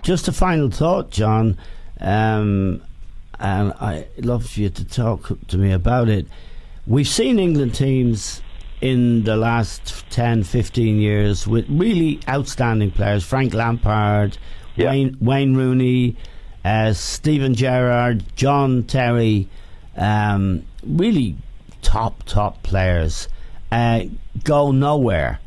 Just a final thought, John, and I'd love for you to talk to me about it. We've seen England teams in the last 10, 15 years with really outstanding players. Frank Lampard, Wayne Rooney, Steven Gerrard, John Terry, really top players, go nowhere.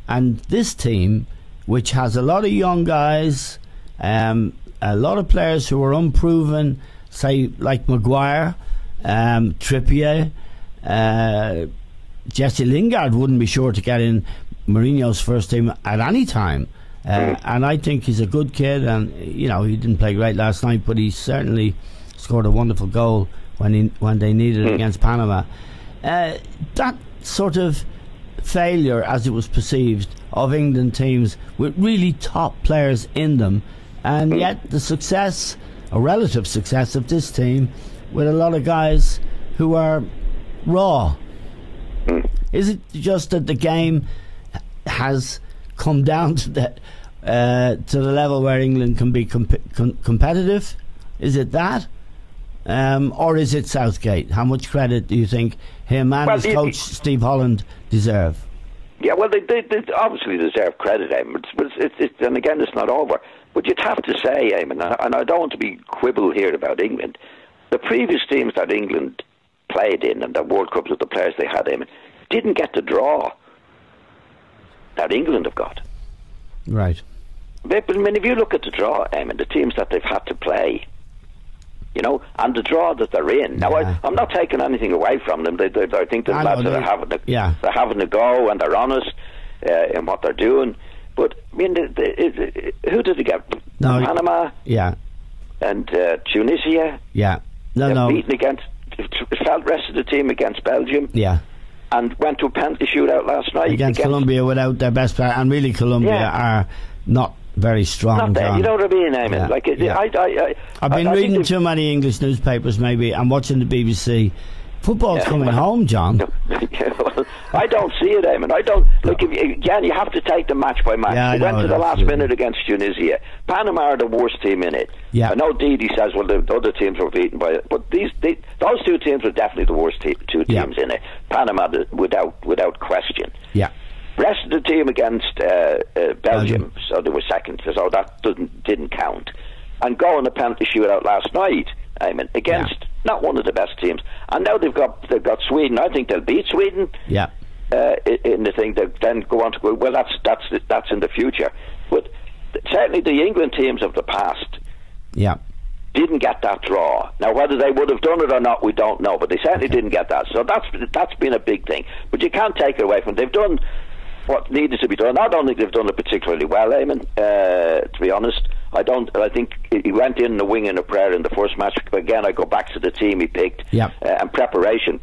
And this team, which has a lot of young guys, a lot of players who are unproven, say like Maguire, Trippier, Jesse Lingard wouldn't be sure to get in Mourinho's first team at any time. And I think he's a good kid, and he didn't play great last night, but he certainly scored a wonderful goal when they needed it against Panama. That sort of failure, as it was perceived, of England teams with really top players in them, and yet the success, a relative success of this team with a lot of guys who are raw. Is it just that the game has come down to the level where England can be competitive? Is it that? Or is it Southgate? How much credit do you think him and his coach Steve Holland deserve? Yeah, well, they obviously deserve credit, Eamon. And again, it's not over. But you'd have to say, Eamon, and I don't want to be quibble here about England, the previous teams that England played in and the World Cups with the players they had, Eamon, didn't get the draw that England have got. Right. But I mean, if you look at the draw, Eamon, the teams that they've had to play, and the draw that they're in. Now, I'm not taking anything away from them. I think the lads that are having a go and they're honest in what they're doing. But I mean, who did they get? Panama. Yeah. And Tunisia. Yeah. Beaten against. Felt rested the team against Belgium. Yeah. And went to a penalty shootout last night against Colombia without their best player, and really Colombia are not very strong. Not there, you know what I mean, Eamon? Yeah. I've been reading too many English newspapers, maybe, and watching the BBC. Football's coming home, John. I don't see it, Eamon. I don't. Look, again, you have to take the match by match. They went to the last minute against Tunisia. Panama are the worst team in it. Yeah. I know Didi says, well, the other teams were beaten by it, but those two teams were definitely the worst two teams in it. Panama, without question. Yeah. Rest of the team against Belgium, so they were second, so that didn't count. And go on a penalty shootout last night, against not one of the best teams. And now they've got Sweden. I think they'll beat Sweden. Yeah. In the thing, they'll then go on to go. Well, that's in the future. But certainly the England teams of the past. Yeah. Didn't get that draw. Now, whether they would have done it or not, we don't know. But they certainly didn't get that. So that's been a big thing. But you can't take it away from them. They've done what needed to be done. I don't think they've done it particularly well, Eamon, to be honest. I think he went in the wing in a prayer in the first match. Again, I go back to the team he picked. And preparation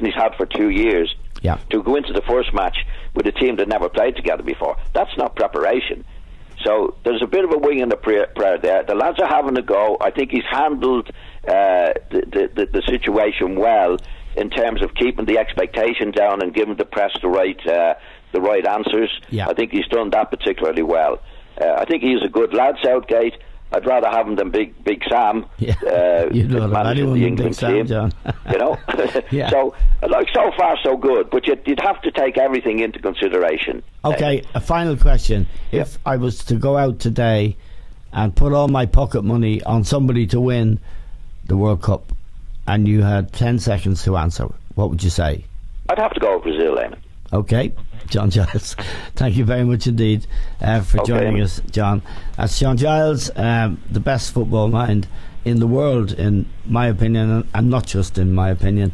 he's had for 2 years. To go into the first match with a team that never played together before, that's not preparation. So there's a bit of a wing in the prayer there. The lads are having a go. I think he's handled the situation well in terms of keeping the expectation down and giving the press the right answers. I think he's done that particularly well. I think he's a good lad, Southgate. I'd rather have him than Big Sam managing the England team. John. So far so good, but you'd have to take everything into consideration. Okay, a final question. If I was to go out today and put all my pocket money on somebody to win the World Cup, and you had 10 seconds to answer, what would you say? I'd have to go with Brazil, Eamon. Okay, John Giles, thank you very much indeed for joining us, John. That's John Giles, the best football mind in the world, in my opinion, and not just in my opinion.